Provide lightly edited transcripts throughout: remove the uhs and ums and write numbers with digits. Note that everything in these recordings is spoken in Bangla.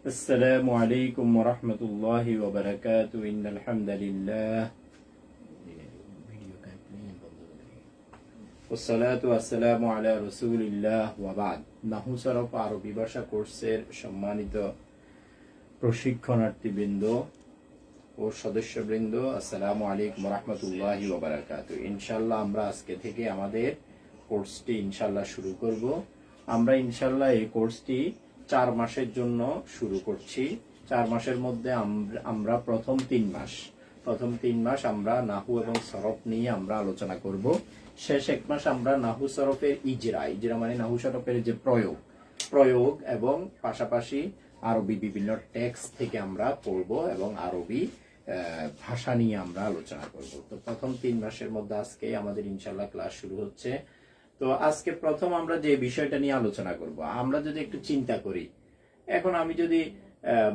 السلام عليكم ورحمة الله وبركاته إن الحمد لله والصلاة والسلام على رسول الله وبعد নাহু সরফ আরবি ভাষা কোর্সের সম্মানিত প্রশিক্ষণার্থীবৃন্দ ও সদস্যবৃন্দ আসসালামু আলাইকুম ওয়া রাহমাতুল্লাহি ওয়া বারাকাতুহু। ইনশাআল্লাহ আমরা আজকে থেকে আমাদের কোর্সটি ইনশাআল্লাহ শুরু করব। আমরা ইনশাআল্লাহ এই কোর্সটি 4 মাসের জন্য শুরু করছি। 4 মাসের মধ্যে আমরা প্রথম 3 মাস আমরা নাহু এবং সরফ নিয়ে আমরা আলোচনা করব। শেষ 1 মাস আমরা নাহু সরফের ইজরা মানে নাহু সরফের যে প্রয়োগ এবং পাশাপাশি আরবি বিভিন্ন টেক্সট থেকে আমরা পড়ব এবং আরবি ভাষা নিয়ে আমরা আলোচনা করব। তো প্রথম 3 মাসের মধ্যে আজকে আমাদের ইনশাআল্লাহ ক্লাস শুরু হচ্ছে। তো আজকে প্রথম আমরা যে বিষয়টা নিয়ে আলোচনা করব, আমরা যদি একটু চিন্তা করি, এখন আমি যদি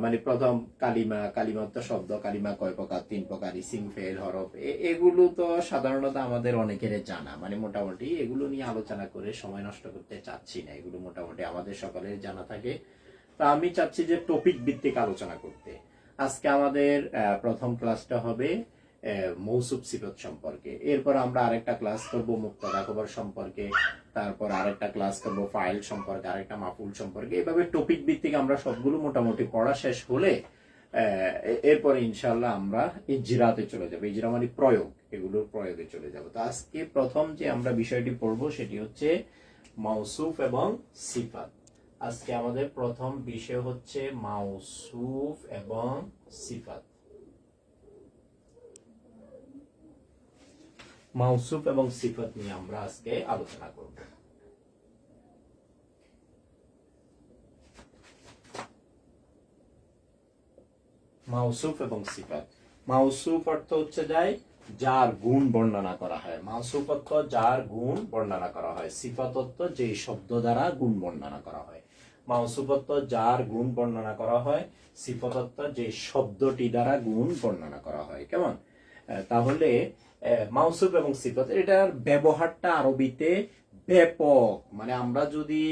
মানে প্রথম কালিমা তো শব্দ, কালিমা কয় প্রকার, 3 প্রকার, ইসিম, ফেল, হরফ, এগুলো তো সাধারণত আমাদের অনেকের জানা, মানে মোটামুটি এগুলো নিয়ে আলোচনা করে সময় নষ্ট করতে চাচ্ছি না, এগুলো মোটামুটি আমাদের সকলের জানা থাকে। তা আমি চাচ্ছি যে টপিক ভিত্তিক আলোচনা করতে। আজকে আমাদের প্রথম ক্লাসটা হবে মৌসুফ সিফত সম্পর্কে, এরপর আমরা আরেকটা ক্লাস করব মুক্তাদা খবর সম্পর্কে, তারপর আরেকটা ক্লাস করব ফাইল সম্পর্কে, আরেকটা মাফুল সম্পর্কে। এভাবে টপিক ভিত্তিক আমরা সবগুলো মোটামুটি পড়া শেষ হলে এরপরে ইনশাআল্লাহ আমরা ইজরাতে চলে যাব। ইজরা মানে প্রয়োগ, এগুলোর প্রয়োগে চলে যাব। তো আজকে প্রথম যে আমরা বিষয়টি পড়বো সেটি হচ্ছে মাউসুফ এবং সিফাত। আজকে আমাদের প্রথম বিষয় হচ্ছে মাউসুফ এবং সিফাত। মাউসুফ এবং সিফাত নিয়ে আমরা আজকে আলোচনা করব। মাউসুফ এবং সিফাত। মাউসুফ অর্থ হচ্ছে যায় যার গুণ বর্ণনা করা হয়। মাউসুফ অর্থ যার গুণ বর্ণনা করা হয়। সিফাত অর্থ যে শব্দ দ্বারা গুণ বর্ণনা করা হয়। মাউসুফ অর্থ যার গুণ বর্ণনা করা হয়, সিফাত অর্থ যে শব্দটি দ্বারা গুণ বর্ণনা করা হয়। কেমন? তাহলে মাউসুফ এবং সিফাত এটার ব্যবহারটা আরবিতে ব্যাপক। মানে আমরা যদি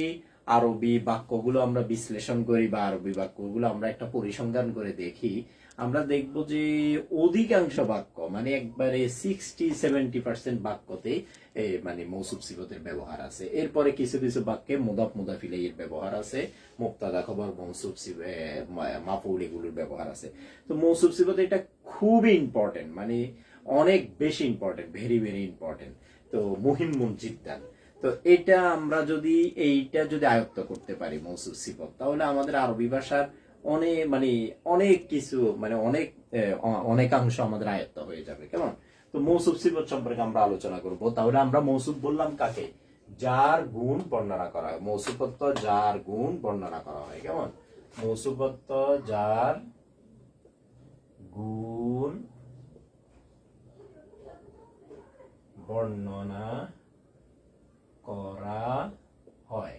আরবি বাক্যগুলো আমরা বিশ্লেষণ করি বা আরবি বাক্যগুলো আমরা একটা পরিসংখ্যান করে দেখি, আমরা দেখব যে অধিকাংশ বাক্য মানে একবারে 60-70% বাক্যতে মানে মৌসুফ সিফতের ব্যবহার আছে। এরপরে কিছু কিছু বাক্যে মুদাফ মুদাফ ইলাইহির ব্যবহার আছে, মুক্তাদা খবর, মৌসুফ মাফউল এগুলোর ব্যবহার আছে। তো মৌসুফ সিফত এটা খুবই ইম্পর্টেন্ট, মানে অনেক বেশি ইম্পর্টেন্ট, ভেরি ভেরি ইম্পর্টেন্ট। তো মুহিম্মুন জিদ্দান। তো এটা আমরা যদি এইটা যদি আয়ত্ত করতে পারি মৌসুফ সিফত, তাহলে আমাদের আরবি ভাষার অনেক কিছু মানে অনেকাংশ আমাদের আয়ত্ত হয়ে যাবে। কেমন? তো মৌসুফ সিফত সম্পর্কে আমরা আলোচনা করব। তাহলে আমরা মৌসুফ বললাম কাকে? যার গুণ বর্ণনা করা হয়। মৌসুফত্ব যার গুণ বর্ণনা করা হয়। কেমন? মৌসুফত্ব যার গুণ বর্ণনা করা হয়।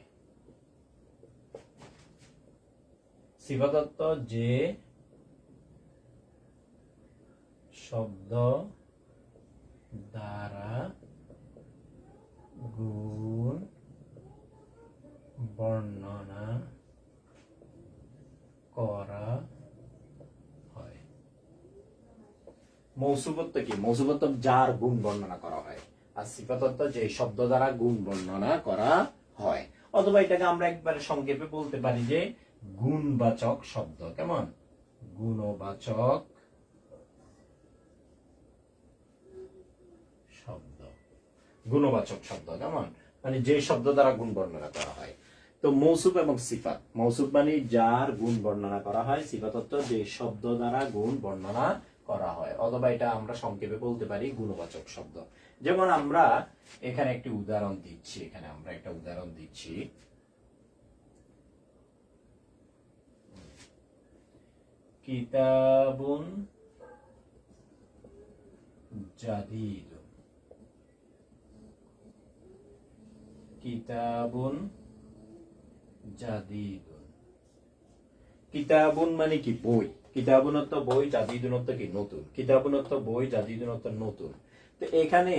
সিফাত যে শব্দ দ্বারা গুণ বর্ণনা করা হয়। মৌসুফত্ব কি? মৌসুফত্ব যার গুণ বর্ণনা করা হয়, আর সিফাত যে শব্দ দ্বারা গুণ বর্ণনা করা হয়। অথবা এটাকে আমরা একবারে সংক্ষেপে বলতে পারি যে গুণবাচক শব্দ। কেমন? গুণবাচক শব্দ। গুণবাচক শব্দ কেমন? মানে যে শব্দ দ্বারা গুণ বর্ণনা করা হয়। তো মৌসুফ এবং সিফাত। মৌসুফ মানে যার গুণ বর্ণনা করা হয়, সিফাত অর্থ যে শব্দ দ্বারা গুণ বর্ণনা করা হয়। অথবা এটা আমরা সংক্ষেপে বলতে পারি গুণবাচক শব্দ। যেমন আমরা এখানে একটি উদাহরণ দিচ্ছি, কিতাবুন জাদীদুন। কিতাবুন জাদীদুন। কিতাবুন মানে কি? বই। কিতাবুন অর্থ বই, জাদীদুন অর্থ কি? নতুন। কিতাবুন অর্থ বই, জাদীদুন অর্থ নতুন। তো এখানে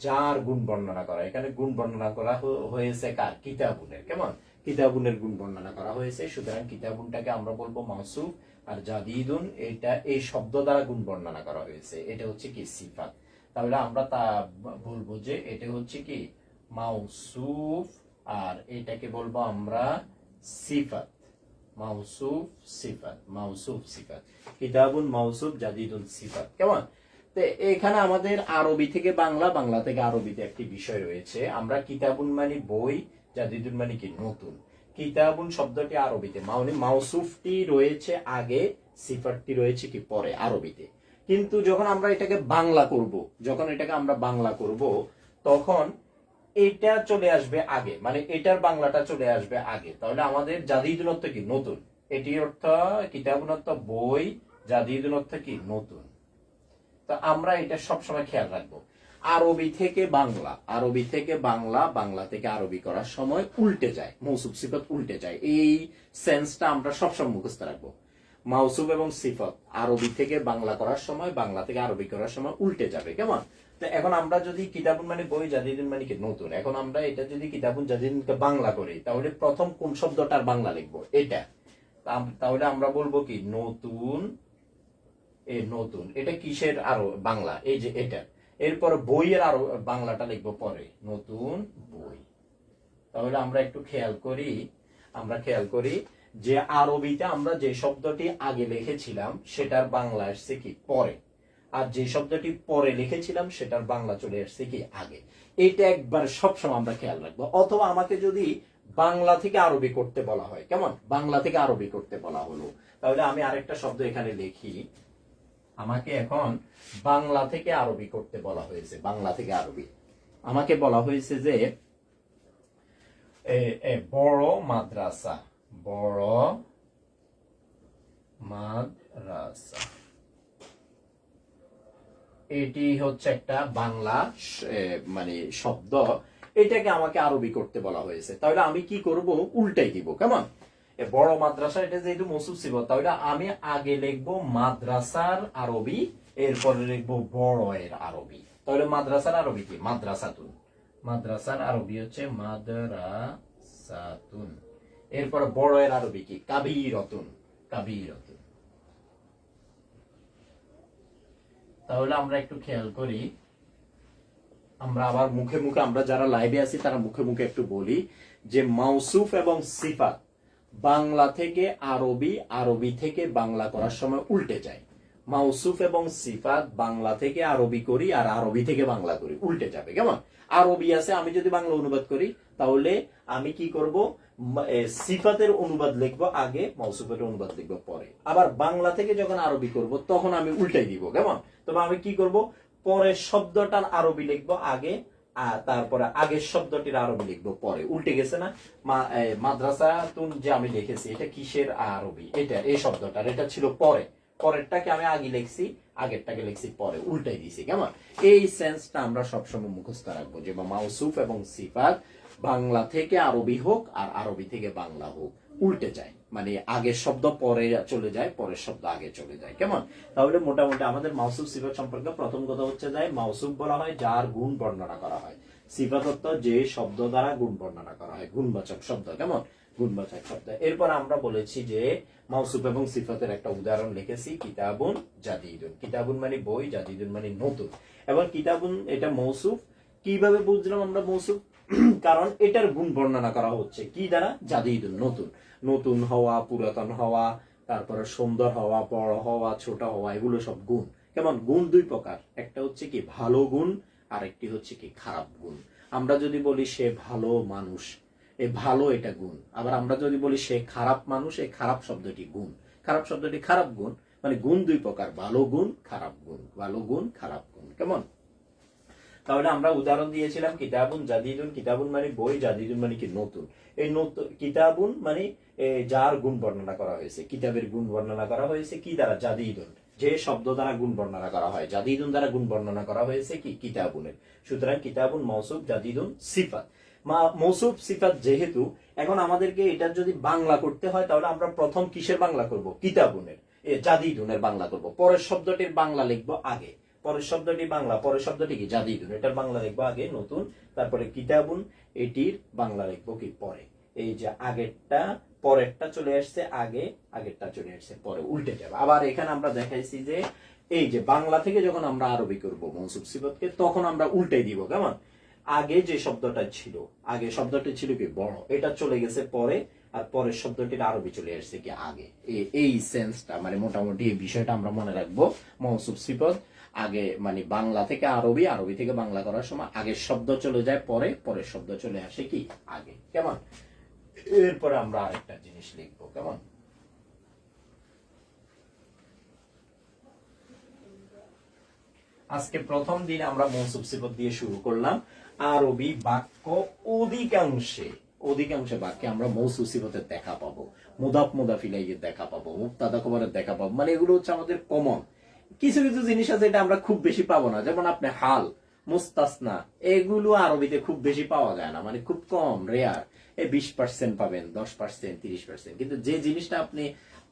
যার গুণ বর্ণনা করা, এখানে গুণ বর্ণনা করা হয়েছে কার? কিতাবুনের। কেমন? কিতাবুনের গুণ বর্ণনা করা হয়েছে। সুতরাং কিতাবুনটাকে আমরা বলবো মাউসুফ, আর জাদিদুন এটা এই শব্দ দ্বারা গুণ বর্ণনা করা হয়েছে, এটা হচ্ছে কি সিফাত। তাহলে আমরা তা বলবো যে এটা হচ্ছে কি মাউসুফ, আর এটাকে বলবো আমরা সিফাত। মাউসুফ সিফাত, মাউসুফ সিফাত, কিতাবুন মাউসুফ, জাদিদুন সিফাত। কেমন? তো এখানে আমাদের আরবি থেকে বাংলা, বাংলা থেকে আরবিতে একটি বিষয় রয়েছে। আমরা কিতাবুন মানে বই, জাদিদুন মানে কি নতুন। কিতাবুন শব্দটি আরবিতে মানে মাউসুফটি রয়েছে আগে, সিফাতটি রয়েছে কি পরে আরবিতে। কিন্তু যখন আমরা এটাকে বাংলা করব, যখন এটাকে আমরা বাংলা করব, তখন এটা চলে আসবে আগে, মানে এটার বাংলাটা চলে আসবে আগে। তাহলে আমাদের জাদিদুন অর্থ কি নতুন, এটি অর্থ কিতাবুন অর্থ বই, জাদিদুন অর্থ কি নতুন। তো আমরা এটা সবসময় খেয়াল রাখবো। আরবি থেকে বাংলা, আরবি থেকে বাংলা, বাংলা থেকে আরবি করার সময় উল্টে যায়, মৌসুফ সিফাত উল্টে যায়। এই সেন্সটা আমরা সবসময় মুখস্থ রাখবো। মাউসুফ এবং সিফাত আরবি থেকে বাংলা করার সময়, বাংলা থেকে আরবি করার সময় উল্টে যাবে। কেমন? তো এখন আমরা যদি কিতাবুন মানে বই, জাদিদুন মানে কি নতুন, এখন আমরা এটা যদি কিতাবুন জাদিদুনকে বাংলা করি, তাহলে প্রথম কোন শব্দটার বাংলা লিখবো? এটা। তাহলে আমরা বলবো কি নতুন, এ নতুন, এটা কিসের আরো বাংলা? এই যে এটা। এরপর বইয়ের আরো বাংলাটা লিখবো পরে, নতুন বই। তাহলে আমরা একটু খেয়াল করি, আমরা খেয়াল করি যে আরবিতে আমরা যে শব্দটি আগে লিখেছিলাম সেটার বাংলা আসছে কি পরে, আর যে শব্দটি পরে লিখেছিলাম সেটার বাংলা চলে আসছে কি আগে। এটা একবার সবসময় আমরা খেয়াল রাখবো। অথবা আমাকে যদি বাংলা থেকে আরবি করতে বলা হয়, কেমন? বাংলা থেকে আরবি করতে বলা হলো, তাহলে আমি আরেকটা শব্দ এখানে লিখি। আমাকে এখন বাংলা থেকে আরবি করতে বলা হয়েছে, বাংলা থেকে আরবি আমাকে বলা হয়েছে যে বড় মাদ্রাসা, বড় মাদ্রাসা, এটি হচ্ছে একটা বাংলা মানে শব্দ, এটাকে আমাকে আরবি করতে বলা হয়েছে। তাহলে আমি কি করব? উল্টাই দিব। কেমন? বড় মাদ্রাসা, এটা যেহেতু মৌসুফ সিফাত, তাহলে আমি আগে লিখবো মাদ্রাসার আরবি, এরপরে লিখবো বড় এর আরবি। তাহলে মাদ্রাসার আরবি কি? মাদ্রাসাতুন। মাদ্রাসার আরবি হচ্ছে মাদ্রাসাতুন। এরপরে বড় এর আরবি কি? কাবীরাতুন, কাবীরাতুন। তাহলে আমরা একটু খেয়াল করি, আমরা আবার মুখে মুখে, আমরা যারা লাইভে আছি তারা মুখে মুখে একটু বলি যে মাউসুফ এবং সিফাত বাংলা থেকে আরবি, আরবি থেকে বাংলা করার সময় উল্টে যায়। মাউসুফ এবং সিফাত বাংলা থেকে আরবি করি আর আরবি থেকে বাংলা করি, উল্টে যাবে। কেমন? আরবি আছে, আমি যদি বাংলা অনুবাদ করি তাহলে আমি কি করব? সিফাতের অনুবাদ লিখবো আগে, মাউসুফের অনুবাদ লিখবো পরে। আবার বাংলা থেকে যখন আরবি করব তখন আমি উল্টাই দিব। কেমন? তবে আমি কি করব? পরের শব্দটার আরবি লিখবো আগে, আর তারপরে আগের শব্দটির আরবি লিখবো পরে। উল্টে গেছে না? মাদ্রাসা তুন যে আমি লিখেছি, এটা কিসের আরবি? এটা এই শব্দটার, এটা ছিল পরে, পরেরটাকে আমি আগে লিখছি, আগেরটাকে লিখছি পরে, উল্টাই দিছি। কেমন? এই সেন্সটা আমরা সবসময় মুখস্থ রাখবো যে মাউসুফ এবং সিফাত বাংলা থেকে আরবি হোক আর আরবি থেকে বাংলা হোক, উল্টে যায়, মানে আগের শব্দ পরে চলে যায়, পরের শব্দ আগে চলে যায়। কেমন? তাহলে মোটামুটি আমাদের মাউসুফ সিফাত সম্পর্কে প্রথম কথা হচ্ছে যায় মাউসুফ বলা হয় যার গুণ বর্ণনা করা হয়, সিফাত অর্থ যে শব্দ দ্বারা গুণ বর্ণনা করা হয়, গুণবাচক শব্দ। কেমন? গুণবাচক শব্দ। এরপর আমরা বলেছি যে মাউসুফ এবং সিফাতের একটা উদাহরণ লিখেছি, কিতাবুন জাদিদুন। কিতাবুন মানে বই, জাদিদুন মানে নতুন। এবং কিতাবুন এটা মৌসুফ। কিভাবে বুঝলাম আমরা মৌসুফ? কারণ এটার গুণ বর্ণনা করা হচ্ছে কি দ্বারা? জাদিদুন, নতুন। নতুন হওয়া, পুরাতন হওয়া, তারপরে সুন্দর হওয়া, বড় হওয়া, ছোট হওয়া, এগুলো সব গুণ। কেমন? গুণ দুই প্রকার, একটা হচ্ছে কি ভালো গুণ, আর একটি হচ্ছে কি খারাপ গুণ। আমরা যদি বলি সে ভালো মানুষ, এ ভালো, এটা গুণ। আবার আমরা যদি বলি সে খারাপ মানুষ, এই খারাপ শব্দটি গুণ, খারাপ শব্দটি খারাপ গুণ। মানে গুণ দুই প্রকার, ভালো গুণ, খারাপ গুণ, ভালো গুণ, খারাপ গুণ। কেমন? তাহলে আমরা উদাহরণ দিয়েছিলাম কিতাবুন জাদিদুন, কিতাবুন মানে বই, জাদিদুন মানে কি নতুন। এই নতুন কিতাবুন মানে যার গুণ বর্ণনা করা হয়েছে, কিতাবের গুণ বর্ণনা করা হয়েছে কি দ্বারা? জাদিদুন, যে শব্দ দ্বারা গুণ বর্ণনা করা হয়, জাদিদুন দ্বারা গুণ বর্ণনা করা হয়েছে কি? কিতাবুনের। সুতরাং কিতাবুন মৌসুফ, জাদিদুন সিফাত। মৌসুফ সিফাত যেহেতু, এখন আমাদেরকে এটা যদি বাংলা করতে হয় তাহলে আমরা প্রথম কিসের বাংলা করব? কিতাবুনের, জাদিদুনের বাংলা করব। পরের শব্দটির বাংলা লিখবো আগে, পরের শব্দটি বাংলা, পরের শব্দটি কি? জাদিদুন, এটার বাংলা লিখবো আগে নতুন, তারপরে কিতাবুন, এটির বাংলা লিখবো কি? পরে। এই যে আগেরটা পরেরটা চলে আসছে আগে, আগেরটা চলে আসছে পরে, উল্টে যাবে। আবার এখানে আমরা দেখাইছি যে এই যে বাংলা থেকে যখন আমরা আরবি করব মৌসুফ সিফতকে, তখন আমরা উল্টাই দিব। কেমন? আগে যে শব্দটা ছিল, আগে শব্দটি ছিল কি বড়, এটা চলে গেছে পরে, আর পরের শব্দটির আরবি চলে আসছে কি আগে। এই সেন্সটা মানে মোটামুটি এই বিষয়টা আমরা মনে রাখবো। মৌসুফ সিফত আগে মানে বাংলা থেকে আরবি, আরবি থেকে বাংলা করার সময় আগের শব্দ চলে যায় পরে, পরের শব্দ চলে আসে কি আগে। কেমন? এরপরে আমরা আরেকটা জিনিস লিখবো। কেমন? আজকে প্রথম দিন আমরা মৌসুফ সিফত দিয়ে শুরু করলাম। আরবি বাক্য অধিকাংশে বাক্যে আমরা মৌসুফ সিফতের দেখা পাবো, মুদাফ মুদাফ ইলাইহির দেখা পাবো, মুবতাদা খবরের দেখা পাবো। মানে এগুলো হচ্ছে আমাদের কমন। কিছু কিছু জিনিস আছে এটা আমরা খুব বেশি পাবো না, যেমন আপনি হাল, মুস্তাসনা, এগুলো আরবিতে খুব বেশি পাওয়া যায় না, মানে খুব কম, রেয়ার। 20% পাবেন, 10%, 30%। কিন্তু যে জিনিসটা আপনি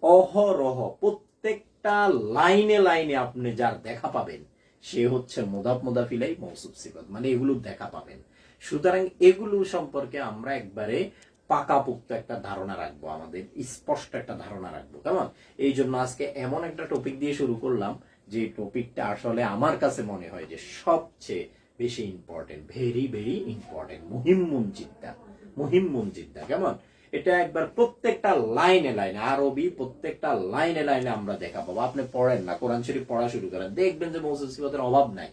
অহরহ প্রত্যেকটা লাইনে লাইনে আপনি যার দেখা পাবেন, সে হচ্ছে মুদাফ মুদাফ ইলাই মৌসুফ সিফত, মানে এগুলো দেখা পাবেন। সুতরাং এগুলো সম্পর্কে আমরা একবারে পাকাপোক্ত একটা ধারণা রাখবো, আমাদের স্পষ্ট একটা ধারণা রাখবো। কেমন? এই জন্য আজকে এমন একটা টপিক দিয়ে শুরু করলাম যে টপিকটা আসলে আমার কাছে মনে হয় যে সবচেয়ে বেশি ইম্পর্টেন্ট, ভেরি ভেরি ইম্পর্টেন্ট, মুহিম্মুন জিদ্দা। কেমন? এটা একবার প্রত্যেকটা লাইনে লাইনে আরবি, প্রত্যেকটা লাইনে লাইনে আমরা দেখা পাবো। আপনি পড়েন না, কোরআন শরীফ পড়া শুরু করেন, দেখবেন যে মৌসুফ সিফাতের অভাব নাই।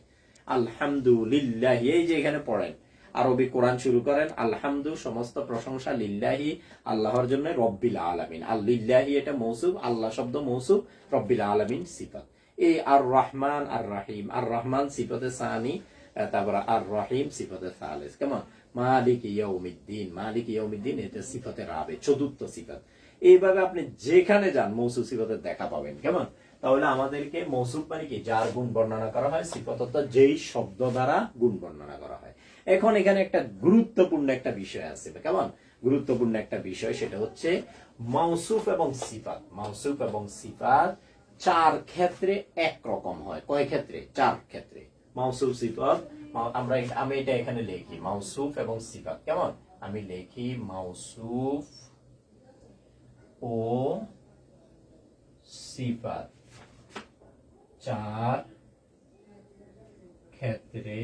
আলহামদুলিল্লাহ, এই যে এখানে পড়েন, আরবি কোরআন শুরু করেন, আলহামদু সমস্ত প্রশংসা, লিল্লাহি আল্লাহর জন্য, রব্বিল আলামিন, লিল্লাহি এটা মৌসুফ, আল্লাহ শব্দ মৌসুফ, রব্বিল আলামিন সিফাত। এই আর রহমান আর রাহিম, আর রহমান সিফাতে সানি, তারপর আর রহিম সিফাতে সালেস। কেমন? মালিক ইয়াউমিদ্দিন, মালিক ইয়াউমিদ্দিন এটা সিফাতে রাবে, চতুর্থ সিফাত। এইভাবে আপনি যেখানে যান মৌসুফ সিফাতের দেখা পাবেন। কেমন? তাহলে আমাদেরকে মৌসুফ মানে কি? যার গুণ বর্ণনা করা হয়, সিফাত অর্থাৎ যেই শব্দ দ্বারা গুণ বর্ণনা করা হয়। এখন এখানে একটা গুরুত্বপূর্ণ একটা বিষয় আছে। কেমন? গুরুত্বপূর্ণ একটা বিষয়, সেটা হচ্ছে মৌসুফ এবং সিফাত। মৌসুফ এবং সিফাত চার ক্ষেত্রে একরকম হয়। কয় ক্ষেত্রে? চার ক্ষেত্রে। মৌসুফ সিফাত আমি এটা এখানে লিখি, মৌসুফ এবং সিফাত। কেমন? আমি লিখি মৌসুফ ও সিফাত চার ক্ষেত্রে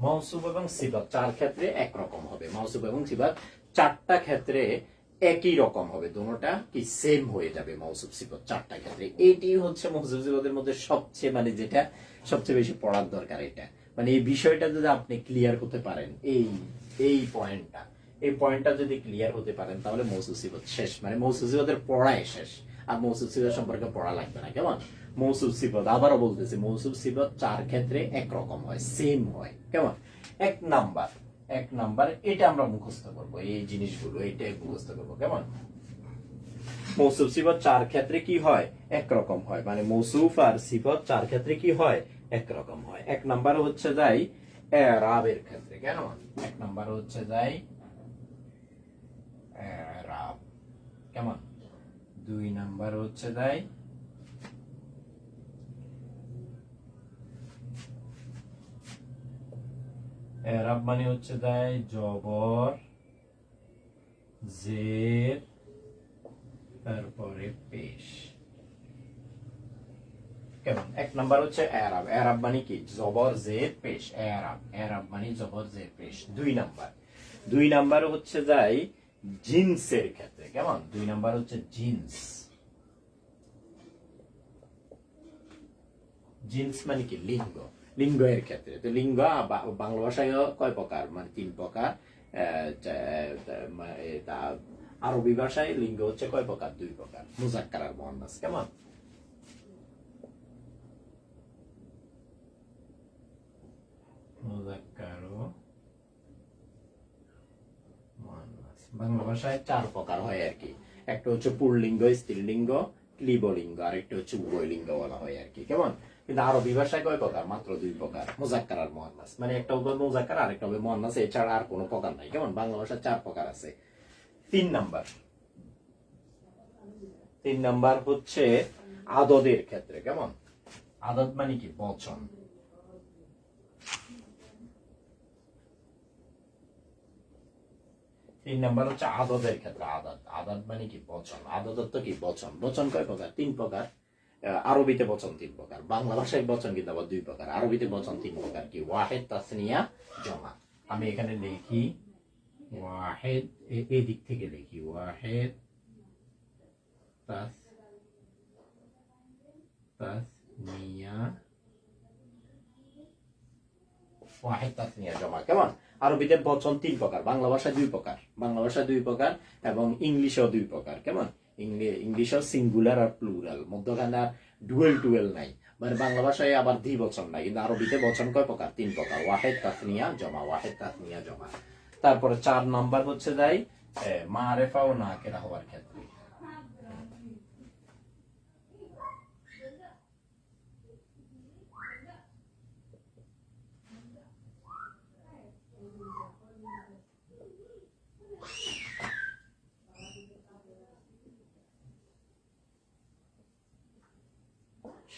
মৌসুফ এবং সিফাত চার ক্ষেত্রে একরকম হবে। মৌসুফ এবং সিফাত চারটা ক্ষেত্রে একই রকম হবে, দুটোটা কি সেম হয়ে যাবে মৌসুফ সিফাত চারটা ক্ষেত্রে। এটি হচ্ছে মৌসুফ সিফাতের মধ্যে সবচেয়ে মানে যেটা সবচেয়ে বেশি পড়ার দরকার। এটা মানে এই বিষয়টা যদি আপনি ক্লিয়ার করতে পারেন, এই পয়েন্টটা যদি ক্লিয়ার হতে পারেন, তাহলে মৌসুফ সিফাত শেষ, মানে মৌসুফ সিফাতের পড়াই শেষ, আর মৌসুফ সিফাত সম্পর্কে পড়া লাগবে না। কেমন? মৌসুফ সিফাত আবারও বলতেছি, মৌসুফ সিফাত চার ক্ষেত্রে একরকম হয়, সেম হয়। কেমন? এক নাম্বার এটা আমরা মুখস্থ করব, এই জিনিসগুলো এইটাই মুখস্থ করব। কেমন? মৌসুফ সিফাত চার ক্ষেত্রে কি হয়? একরকম হয়, মানে মৌসুফ আর সিফাত চার ক্ষেত্রে কি হয়? একরকম হয়। এক নাম্বার হচ্ছে যাই এরাবের ক্ষেত্রে। কেন? এক নাম্বার হচ্ছে যাই এরাব। কেমন? দুই নাম্বার হচ্ছে যাই এরাব, মানে হচ্ছে যাই জবর জের তারপরে পেশ। কেমন? এক নাম্বার হচ্ছে এরাব। এরাব মানে কি? জবর জের পেশ। এরাব মানে জবর জের পেশ। দুই নাম্বার হচ্ছে যাই জিন্সের ক্ষেত্রে। কেমন? দুই নাম্বার হচ্ছে জিন্স মানে কি? লিঙ্গ এর ক্ষেত্রে। তো লিঙ্গ বাংলা ভাষায় কয় প্রকার? মানে তিন প্রকার। আরবি ভাষায় লিঙ্গ হচ্ছে কয় প্রকার? দুই প্রকার, মুজাক্কার আর মুআন্নাস। কেমন? মুজাক্কার ও মুআন্নাস বাংলা ভাষায় চার প্রকার হয় আর কি। একটা হচ্ছে পুল্লিঙ্গ, স্ত্রীলিঙ্গ, ক্লিবলিঙ্গ, আর একটা হচ্ছে উভয়লিঙ্গ বলা হয় আর কি। কেমন? কিন্তু আরবি ভাষায় কয় প্রকার? মাত্র দুই প্রকার, মুজাক্কার আর মুআন্নাস। মানে একটা হবে মুজাক্কার, আরেকটা হবে মুআন্নাস, এছাড়া আর কোনো প্রকার নাই। কেমন? বাংলা ভাষায় চার প্রকার আছে। তিন নাম্বার হচ্ছে আদদের ক্ষেত্রে, কেমন? আদদ মানে কি? বচন। তিন নাম্বার হচ্ছে আদদের ক্ষেত্রে। আদত, আদত মানে কি? বচন। আদত তো কি? বচন। বচন কয় প্রকার? 3 প্রকার। আরবিতে বচন 3 প্রকার, বাংলা ভাষায় বচন কিন্তু আবার 2 প্রকার। আরবিতে বচন 3 প্রকার, কি? ওয়াহেদ, তাসনিয়া, জমা। আমি এখানে লিখি ওয়াহেদ, এই দিক থেকে লিখি ওয়াহেদ, তাসনিয়া, ওয়াহেদ, তাসনিয়া, জমা, কেমন? আরবিতে বচন 3 প্রকার, বাংলা ভাষায় 2 প্রকার। বাংলা ভাষায় 2 প্রকার এবং ইংলিশেও 2 প্রকার, কেমন? ইংলিশেও সিঙ্গুলার আর প্লুরাল, মধ্যখানে আর ডুয়েল নাই। মানে বাংলা ভাষায় আবার দ্বিবচন নাই, কিন্তু আরবিতে বচন কয় প্রকার? 3 প্রকার, ওয়াহেদ, তাসনিয়া, জমা। ওয়াহেদ, তাসনিয়া, জমা। তারপরে 4 নাম্বার হচ্ছে যাই মারেফা ও নাকেরা হওয়ার ক্ষেত্রে।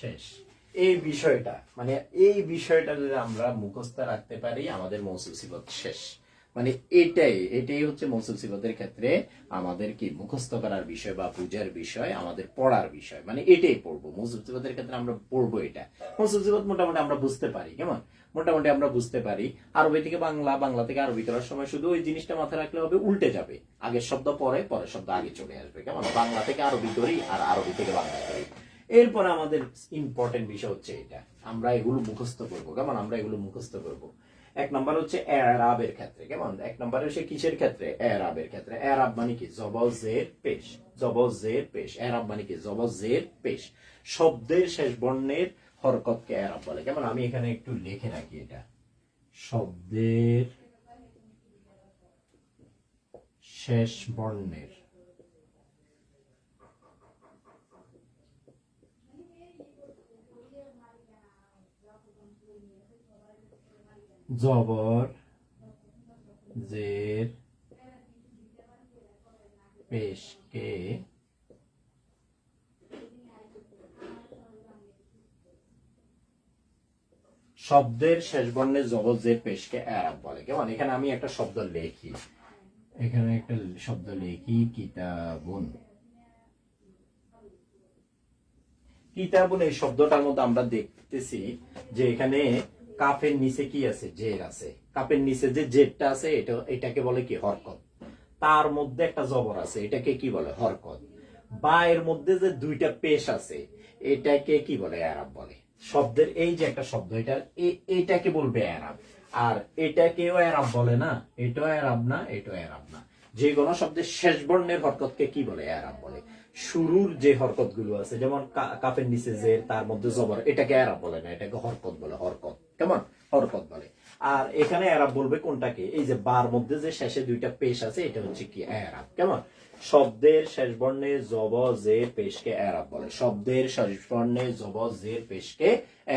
শেষ। এই বিষয়টা মানে এই বিষয়টা যদি আমরা মুখস্থ রাখতে পারি, আমাদের মৌসুফ সিফত শেষ। মানে এটাই হচ্ছে মৌসুফ সিফতের ক্ষেত্রে আমাদের কি মুখস্থ করার বিষয় বা বুঝার বিষয়, আমাদের পড়ার বিষয়। মানে এটাই পড়বো মৌসুফ সিফতের ক্ষেত্রে, আমরা পড়বো এটা। মৌসুফ সিফত মোটামুটি আমরা বুঝতে পারি, কেমন? মোটামুটি আমরা বুঝতে পারি। আরবি থেকে বাংলা, বাংলা থেকে আরবি করার সময় শুধু ওই জিনিসটা মাথায় রাখলে হবে, উল্টে যাবে। আগের শব্দ পরে, পরের শব্দ আগে চলে আসবে, কেমন? বাংলা থেকে আরবি করি আর আরবি থেকে বাংলা করি। এরপর আমাদের ইম্পর্টেন্ট বিষয় হচ্ছে এটা, আমরা এগুলো মুখস্থ করবো, কেমন? আমরা এগুলো মুখস্থ করবো। 1 নম্বর হচ্ছে এরাবের ক্ষেত্রে, কেমন? 1 নম্বরে হচ্ছে কিসের ক্ষেত্রে? এরাবের ক্ষেত্রে। এরাব মানে কি? জবর, জের, পেশ। জবর, জের, পেশ। এরাব মানে কি? জবর, জের, পেশ। শব্দের শেষ বর্ণের হরকতকে এরাব বলে, কেমন? আমি এখানে একটু লিখে রাখি এটা। শব্দের শেষ বর্ণের জবর, জের, পেশকে শব্দের শেষ বর্ণের জবর, জের, পেশকে এরাব বলে, কেমন? এখানে আমি একটা শব্দ লিখি, এখানে একটা শব্দ লিখি, কিতাবুন। কিতাবুন এই শব্দটার মধ্যে আমরা দেখতেছি যে এখানে কাফের নিচে কি আছে? জের আছে। কাফের নিচে যে জেরটা আছে এটাকে বলে কি? হরকত। তার মধ্যে একটা জবর আছে, এটাকে কি বলে? হরকত। বা এর মধ্যে যে 2টা পেশ আছে, এটাকে কি বলে? এরাব বলে। শব্দের এই যে একটা শব্দ, এটাকে বলবে এরাব। আর এটাকেও এরাব বলে না, এটাও এরাব না, এটাও এরাব না। যে কোনো শব্দের শেষ বর্ণের হরকতকে কি বলে? এরাব বলে। শুরুর যে হরকত গুলো আছে, যেমন কাফের নিচে যে, তার মধ্যে জবর, এটাকে এরাব বলে না, এটাকে হরকত বলে। হরকত, কেমন? হরকত বলে। আর এখানে এরাব বলবে কোনটাকে? এই যে বার মধ্যে যে শেষে 2টা পেশ আছে, এটা হচ্ছে কি? এরাব, কেমন? শব্দের শেষ বর্ণে জবর, জের, পেশকে এরাব বলে। শব্দের শেষ বর্ণে জবর, জের, পেশকে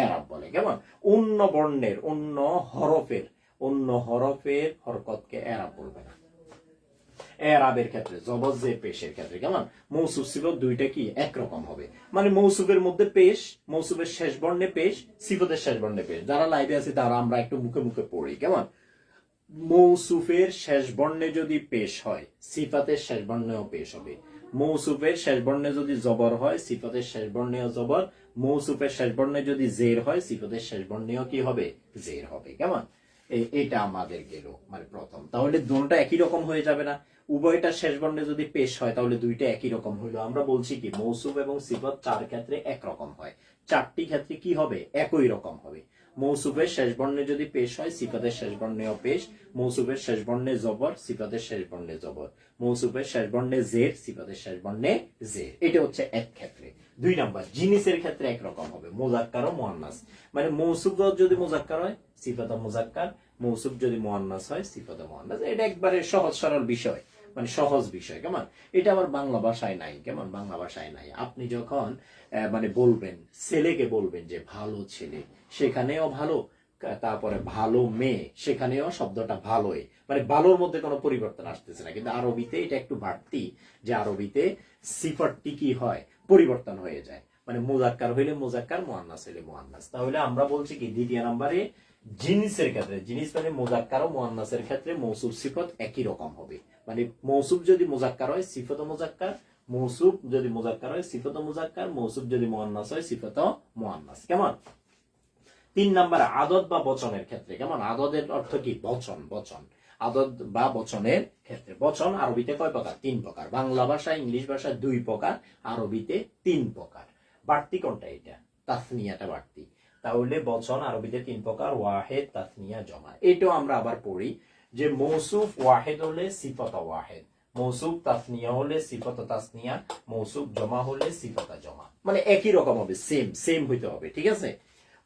এরাব বলে, কেমন? অন্য বর্ণের, অন্য হরফের হরকতকে এরাব বলবে না। এরাবের ক্ষেত্রে, জবর, জের, পেশের ক্ষেত্রে, কেমন? মৌসুফ সিফত 2টা কি? একরকম হবে। মানে মৌসুফের মধ্যে পেশ, মৌসুফের শেষ বর্ণে পেশ, সিফতের শেষ বর্ণে পেশ। যারা লাইভে আছে তারা আমরা একটু মুখে মুখে পড়ি, কেমন? মৌসুফের শেষ বর্ণে যদি পেশ হয়, সিফাতের শেষ বর্ণেও পেশ হবে। মৌসুফের শেষ বর্ণে যদি জবর হয়, সিফাতের শেষ বর্ণেও জবর। মৌসুফের শেষ বর্ণে যদি জের হয়, সিফাতের শেষ বর্ণেও কি হবে? জের হবে, কেমন? এটা আমাদের গেল মানে প্রথম। তাহলে দুটোটা একই রকম হয়ে যাবে না? উভয়টা শেষ বর্ণে যদি পেশ হয়, তাহলে 2টা একই রকম হইলো। আমরা বলছি কি মৌসুফ এবং সিফাত 4 ক্ষেত্রে একরকম হয়, 4টি ক্ষেত্রে কি হবে? একই রকম হবে। মৌসুফের শেষ বর্ণে যদি পেশ হয়, সিফাতের শেষ বর্ণেও পেশ। মৌসুফের শেষ বর্ণে জবর, সিফাতের শেষ বর্ণে জবর। মৌসুফের শেষ বর্ণে জের, সিফাতের শেষ বর্ণে জের। এটা হচ্ছে এক ক্ষেত্রে। 2 নাম্বার জিনিসের ক্ষেত্রে একরকম হবে, মুজাক্কার ও মুআন্নাস। মানে মৌসুফ যদি মুজাক্কার হয়, সিফাত মুজাক্কার। মৌসুফ যদি মুআন্নাস হয়, সিফাত মুআন্নাস। এটা একবারে সহজ সরল বিষয়, মানে সহজ বিষয়, কেমন? এটা আবার বাংলা ভাষায় নাই, কেমন? বাংলা ভাষায় নাই। আপনি যখন মানে বলবেন, ছেলেকে বলবেন যে ভালো ছেলে, সেখানেও ভালো। তারপরে ভালো মেয়ে, সেখানেও শব্দটা ভালোই, মানে ভালোর মধ্যে কোনো পরিবর্তন আসতেছে না। কিন্তু আরবিতে এটা একটু বাড়তি, যে আরবিতে সিফাতটি কি হয়? পরিবর্তন হয়ে যায়। মানে মানে মুজাক্কার হইলে মুজাক্কার, মুয়ান্নাস হইলে মুয়ান্নাস। তাহলে আমরা বলছি কি দ্বিতীয় নম্বরে জিনিসের ক্ষেত্রে, জিনিস মানে মুজাক্কার ও মুয়ান্নাসের ক্ষেত্রে মৌসুফ সিফত একই রকম হবে। মানে মৌসুফ যদি মুজাক্কার হয় সিফত মুজাক্কার, মৌসুফ যদি মুজাক্কার হয় সিফত মুজাক্কার, মৌসুফ যদি মুয়ান্নাস হয় সিফত মুয়ান্নাস। কেমন? 3 নাম্বার আদদ বা বচনের ক্ষেত্রে। কেমন? আদদের অর্থ কি? বচন। বচন, আদদ বা বচনের ক্ষেত্রে। বচন আরবিতে কয় প্রকার? 3 প্রকার। বাংলা ভাষা, ইংলিশ ভাষায় 2 প্রকার, আরবিতে 3 প্রকার। বাড়তি কোনটা? এটা তাসনিয়াটা বাড়তি। তাহলে বচন আরবিতে 3 প্রকার, ওয়াহেদ, তাসনিয়া, জমা। এটাও আমরা আবার পড়ি যে মৌসুফ ওয়াহেদ হলে সিফত ওয়াহেদ, মৌসুফ তাসনিয়া হলে সিফত তাসনিয়া, মৌসুফ জমা হলে সিফত জমা। মানে একই রকম হবে, সেম সেম হইতে হবে। ঠিক আছে?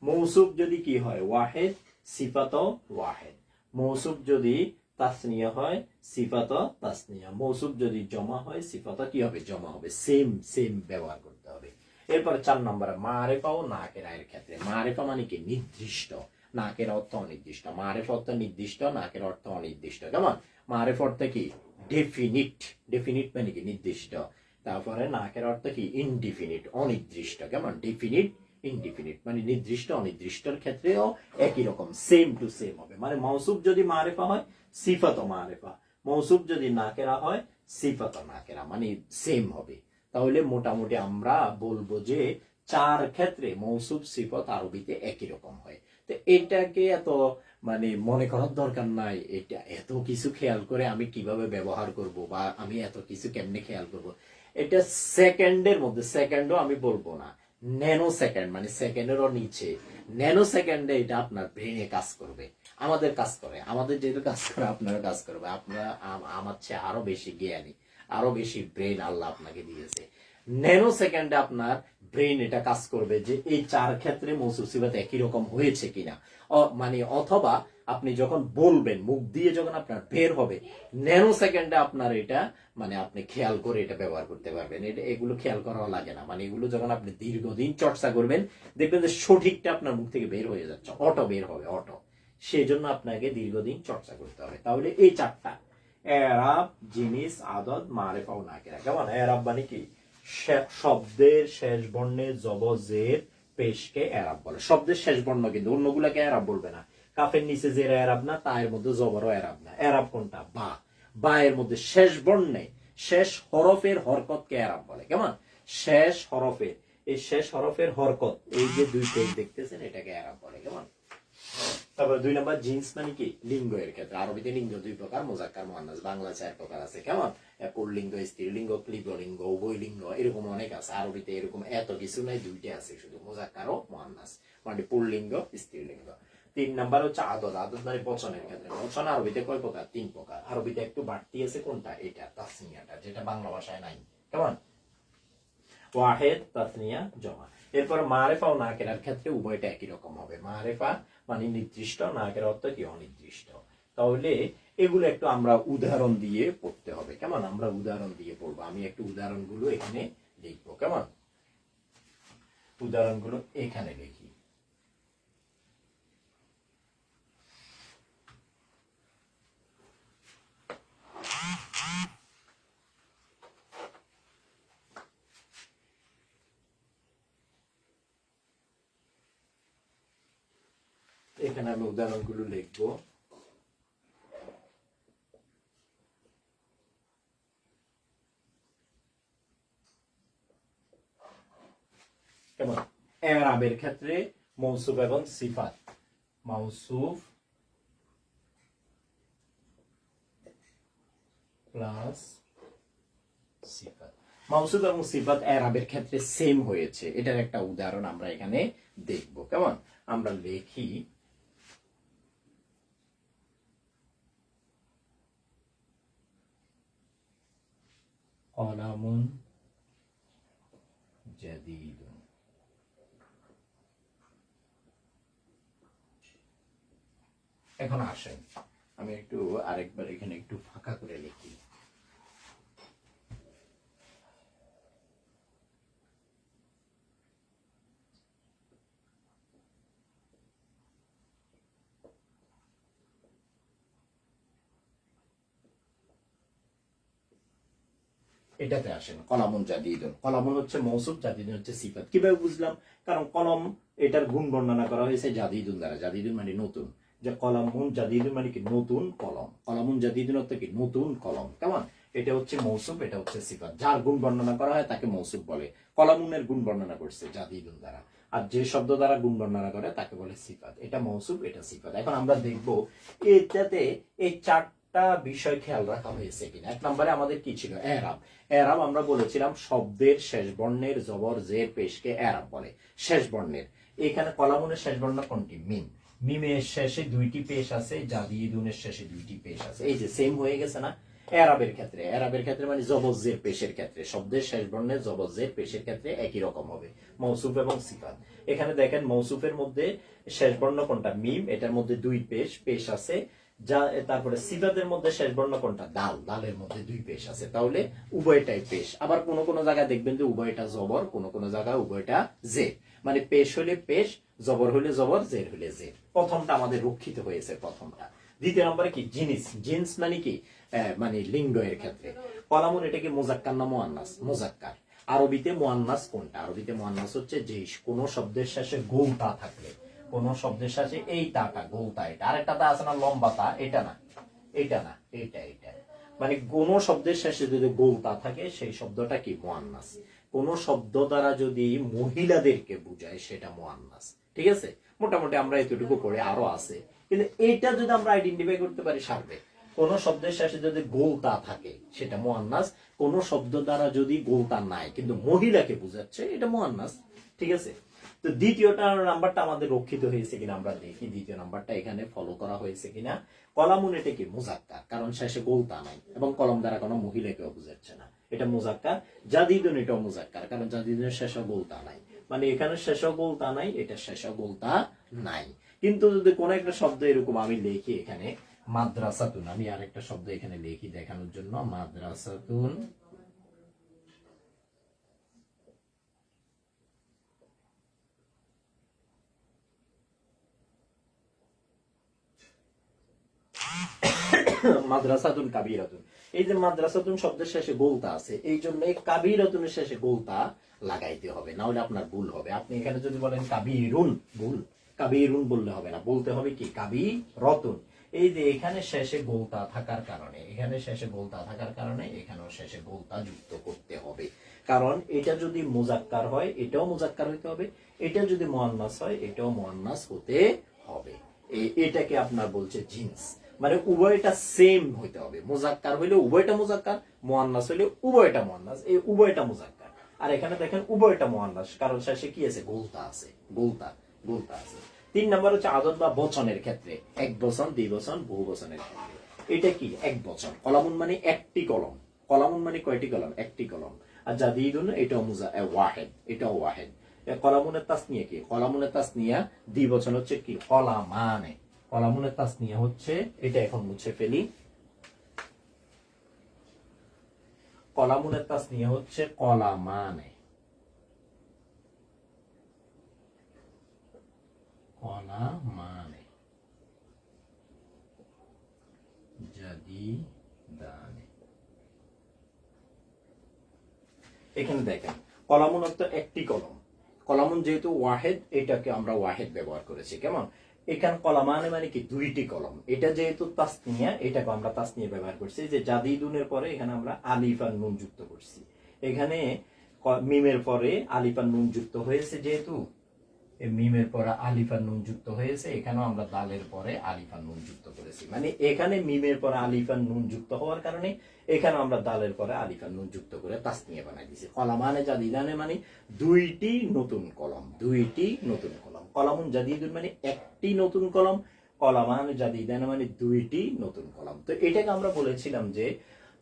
মৌসুফ যদি কি হয়? ওয়াহেদ, সিফাত ওয়াহেদ। মৌসুফ যদি তাসনিয়া হয় সিফাত তাসনিয়া। মৌসুফ যদি জমা হয় সিফাত কি হবে? জমা হবে। সেম সেম ব্যবহার করতে হবে। এরপরে 4 নম্বরে মারেফা ও নাকেরা এর ক্ষেত্রে। মারেফা মানে কি? নির্দিষ্ট। নাকের অর্থ অনির্দিষ্ট। মারেফা অর্থ নির্দিষ্ট, নাকের অর্থ অনির্দিষ্ট। কেমন? মারেফা অর্থ কি? ডেফিনিট। ডেফিনিট মানে কি? নির্দিষ্ট। তারপরে নাকের অর্থ কি? ইনডিফিনিট, অনির্দিষ্ট। কেমন? ডেফিনিট, ইনডিফিনিট মানে নির্দিষ্ট, অনির্দিষ্টর ক্ষেত্রেও একই রকম, সেম টু সেম হবে। মানে মৌসুফ যদি মারেফা হয় সিফাত মারেফা, মৌসুফ যদি নাকেরা হয় সিফাত নাকেরা, মানে সেম হবে। তাহলে মোটামুটি আমরা বলবো যে 4 ক্ষেত্রে মৌসুফ সিফত আরবিতে একই রকম হয়। তো এটাকে এত মানে মনে করার দরকার নাই। এটা এত কিছু খেয়াল করে আমি কিভাবে ব্যবহার করব বা আমি এত কিছু কেমনে খেয়াল করব, এটা সেকেন্ডের মধ্যে, সেকেন্ডও আমি বলবো না, ন্যানো সেকেন্ড মানে সেকেন্ডেরও নিচে, ন্যানো সেকেন্ডে এটা আপনার ব্রেনে কাজ করবে। আমাদের কাজ করে, আমাদের যেহেতু কাজ করে আপনারা কাজ করবে। আপনারা আমার চেয়ে আরো বেশি জ্ঞানী, আরো বেশি ব্রেন আল্লাহ আপনাকে দিয়েছে। ন্যানো সেকেন্ডে আপনার ব্রেন এটা কাজ করবে যে এই 4 ক্ষেত্রে মৌসুফ সিফাত একই রকম হয়েছে কিনা। মানে অথবা আপনি যখন বলবেন, মুখ দিয়ে যখন আপনার বের হবে, ন্যানো সেকেন্ডে আপনার এটা মানে আপনি খেয়াল করে এটা ব্যবহার করতে পারবেন। এটা এগুলো খেয়াল করাও লাগে না। মানে এগুলো যখন আপনি দীর্ঘদিন চর্চা করবেন দেখবেন যে সঠিকটা আপনার মুখ থেকে বের হয়ে যাচ্ছে, অটো বের হবে, অটো। সেই জন্য আপনাকে দীর্ঘদিন চর্চা করতে হবে। তাহলে এই 4টা এরাব, জিনিস, আদদ, মারেফা ও নাকেরা। কেমন? এরাব মানে কি? শব্দের শেষ বর্ণে জবজের পেশকে এরাব বলে। শব্দের শেষ বর্ণ, কিন্তু অন্যগুলাকে এরাব বলবে না। কাফের নিচে যে এরাব না, তার মধ্যে জবরও এরাব না। এরাব কোনটা? বা। বা এর মধ্যে শেষ বর্ণে, শেষ হরফের হরকতকে এরাব বলে। কেমন? শেষ হরফের, এই শেষ হরফের হরকত, এই যে 2 পেজ দেখতেছেন, এটাকে এরাব বলে। কেমন? তারপর 2 নম্বর জিন্স মানে কি? লিঙ্গ এর ক্ষেত্রে। আরবিতে লিঙ্গ 2 প্রকার, মুজাক্কার, মুয়ান্নাস। বাংলা 4 প্রকার আছে। কেমন? পুল্লিঙ্গ, স্ত্রীলিঙ্গ, ক্লিবলিঙ্গ, উভয়লিঙ্গ, এরকম অনেক আছে। আরবিতে এরকম এত কিছু নাই, 2টা আছে শুধু, মুজাক্কার ও মুয়ান্নাস। মানে পুল্লিঙ্গ, স্ত্রীলিঙ্গ। 3 নাম্বার হচ্ছে আদদ। আদদ মানে বচনের ক্ষেত্রে। বচন আরবিতে কয় প্রকার? 3 প্রকার। আরবিতে একটু বাড়তি আছে, কোনটা? এটা তাসনিয়াটা, যেটা বাংলা ভাষায় নাই। কেমন? ওয়াহেদ, তাসনিয়া, জমা। এরপর মারেফা ও নাকেরার ক্ষেত্রে উভয়টা একই রকম হবে। মারেফা মানে নির্দিষ্ট, নাকের অর্থ কি? অনির্দিষ্ট। তাহলে এগুলো একটু আমরা উদাহরণ দিয়ে পড়তে হবে। কেমন? আমরা উদাহরণ দিয়ে পড়বো। আমি একটু উদাহরণগুলো এখানে লিখবো। কেমন? উদাহরণগুলো এখানে লিখি। এখানে আমি উদাহরণগুলো লিখবো। কেমন? এরাবের ক্ষেত্রে মৌসুফ এবং সিফাত। মৌসুফ প্লাস সিফাত। মৌসুফ এবং সিফাত এরাবের ক্ষেত্রে সেম হয়েছে, এটার একটা উদাহরণ আমরা এখানে দেখব। কেমন? আমরা লিখি কলামুন জাদীদুন। এখন আসেন আমি একটু আরেকবার এখানে একটু ফাঁকা করে লিখি। এটাতে আসেন, কলামুন জাদিদুন। কলামুন হচ্ছে মৌসুফ, জাদিদুন হচ্ছে সিফাত। কিভাবে বুঝলাম? কারণ কলম এটার গুণ বর্ণনা করা হয়েছে জাদিদুন দ্বারা। জাদিদুন মানে নতুন, যে কলামুন জাদিদুন মানে কি নতুন কলম। কলামুন জাদিদুন অর্থ কি নতুন কলম। কেমন? এটা হচ্ছে মৌসুফ, এটা হচ্ছে সিফাত। যার গুণ বর্ণনা করা হয় তাকে মৌসুফ বলে। কলামুনের গুণ বর্ণনা করছে জাদিদুন দ্বারা, আর যে শব্দ দ্বারা গুণ বর্ণনা করে তাকে বলে সিফাত। এটা মৌসুফ, এটা সিফাত। এখন আমরা দেখব এটাতে এই চারটা বিষয় খেয়াল রাখা হয়েছে কিনা। এক নম্বরে আমাদের কি ছিল? এরাব। এরাব আমরা বলেছিলাম শব্দের শেষ বর্ণের জবর জের পেশকে এরাব বলে। শেষ বর্ণের, এখানে কলামুনের শেষ বর্ণ কোনটি? মিম। মিমের শেষে দুইটি পেশ আছে, জাদিদুনের শেষে দুইটি পেশ আছে। এই যে সেম হয়ে গেছে না? এরাবের ক্ষেত্রে, এরাবের ক্ষেত্রে মানে জবজের পেশের ক্ষেত্রে, শব্দের শেষ বর্ণের জবজের পেশের ক্ষেত্রে একই রকম হবে মৌসুফ এবং সিফাত। এখানে দেখেন মৌসুফের মধ্যে শেষ বর্ণ কোনটা? মিম, এটার মধ্যে দুই পেশ আছে। যা তারপরে সিফাতের মধ্যে শেষ বর্ণ কোনটা? দাল, দালের মধ্যে দুই পেশ আছে। তাহলে উভয়টাই পেশ। আবার কোন কোন জায়গায় দেখবেন যে উভয়টা জবর, কোন কোন জায়গায় উভয়টা জের। মানে পেশ হলে পেশ, জবর হলে জবর, জের হলে জের। প্রথমটা আমাদের রক্ষিত হয়েছে, প্রথমটা। দ্বিতীয় নম্বরে কি? জিনিস। জিন্স মানে কি? মানে লিঙ্গ এর ক্ষেত্রে। কলামুন এটা কি মুজাক্কার না মুয়ান্নাস? মুজাক্কার। আরবিতে মুয়ান্নাস কোনটা? আরবিতে মুয়ান্নাস হচ্ছে যে কোন শব্দের শেষে গোলতা থাকলে, কোন শব্দের শেষে এই তাটা, গোলতা। এটা আরেকটা তা আছে না লম্বা তা, এটা না, এটা না, এটা এটা। মানে কোন শব্দের শেষে যদি গোলতা থাকে সেই শব্দটা কি? মুয়ান্নাস। কোন শব্দ দ্বারা যদি মহিলাদেরকে বুঝায় সেটা মুয়ান্নাস। ঠিক আছে? মোটামুটি আমরা এতটুকু পড়ে, আরো আছে, কিন্তু এইটা যদি আমরা আইডেন্টিফাই করতে পারি সার্ভে। কোন শব্দের শেষে যদি গোলতা থাকে সেটা মুয়ান্নাস, কোন শব্দ দ্বারা যদি গোলতা নাই কিন্তু মহিলাকে বুঝাচ্ছে এটা মুয়ান্নাস। ঠিক আছে? তো দ্বিতীয়টা নাম্বারটা আমাদের রক্ষিত হয়েছে কিনা আমরা দেখি। দ্বিতীয় নাম্বারটা এখানে ফলো করা হয়েছে কিনা। কলামুন এটা কি? মুজাক্কার, কারণ শেষে গোলতা নাই এবং কলম দ্বারা কোনো মহিলাকেও বুঝাচ্ছে না, এটা মুজাক্কার। জাদিদুন এটাও মুজাক্কার, কারণ জাদিদুনের শেষে গোলতা নাই। মানে এখানে শেষে গোলতা নাই, এটা শেষে গোলতা নাই। কিন্তু যদি কোন একটা শব্দ এরকম আমি লিখি এখানে মাদ্রাসাতুন, আমি আরেকটা শব্দ এখানে লিখি দেখানোর জন্য, মাদ্রাসাতুন। মাদ্রাসাতুন কাবীরাতুন। এই যে মাদ্রাসাতুন শব্দের শেষে গোলতা আছে, এই জন্য এই কাবীরাতুনের শেষে গোলতা লাগাইতে হবে, না হলে আপনার ভুল হবে। আপনি এখানে যদি বলেন কাবীরুন, ভুল। কাবীরুন বললে হবে না, বলতে হবে কি? কাবীরাতুন। এই যে এখানে শেষে গোলতা থাকার কারণে, এখানে শেষে গোলতা থাকার কারণে এখানেও শেষে গোলতা যুক্ত করতে হবে। কারণ এটা যদি মুজাক্কার হয় এটাও মুজাক্কার হইতে হবে, এটা যদি মুয়ান্নাস হয় এটাও মুয়ান্নাস হতে হবে। এটাকে আপনার বলছে জিন্স। মানে উভয়টা সেম হইতে হবে। মুজাক্কার হইলে উভয়টা মুজাক্কার, মুয়ান্নাস হইলে উভয়টা মুয়ান্নাস। এই উভয়টা মুজাক্কার। আর এখানে দেখেন উভয়টা মুয়ান্নাস, কারণ শেষে কি আছে? গোলতা আছে, গোলতা, গোলতা আছে। 3 নম্বর হচ্ছে আদদ বা বচনের ক্ষেত্রে, এক বচন, দ্বিবচন, বহু বচনের ক্ষেত্রে। এটা কি? এক বচন। কলামুন মানে একটি কলম। কলামুন মানে কয়টি কলম? একটি কলম। আর জাদিদুন এটাও ওয়াহেদ, এটাও ওয়াহেদ। কলামুনের তাসনিয়া কি? কলামুনের তাসনিয়া দ্বিবচন হচ্ছে কি? কলামানে। কলামুনের তাসনিয়া হচ্ছে, এটা এখন মুছে ফেলি, কলামুনের তাসনিয়া হচ্ছে কলামানে। কলামানে জাদিদানে। এখানে দেখেন কলামুন অর্থ একটি কলম। কলামুন যেহেতু ওয়াহেদ, এটাকে আমরা ওয়াহেদ ব্যবহার করেছি। কেমন? এখানে কলামানে মানে কি? দুইটি কলম। এটা যেহেতু তাসনিয়া, এটাকে আমরা তাসনিয়া ব্যবহার করছি। যে জাদিদুনের পরে এখানে আমরা আলিফ আর নুন যুক্ত করছি। এখানে মিমের পরে আলিফ আর নুন যুক্ত হয়েছে, যেহেতু মিমের পরে আলিফ আর নুন যুক্ত হয়েছে, এখানেও আমরা দালের পরে আলিফ আর নুন যুক্ত করেছি। মানে এখানে মিমের পরে আলিফ আর নুন যুক্ত হওয়ার কারণে এখানে আমরা দালের পরে আলিফ আর নুন যুক্ত করে তাসনিয়া বানাই দিয়েছি। কলামানে জাদিদানে মানে দুইটি নতুন কলম, দুইটি নতুন কলম। কলামুন জাদিদুন মানে একটি নতুন কলম, কলামানে জাদিদানে মানে দুইটি নতুন কলম। তো এটাকে আমরা বলেছিলাম যে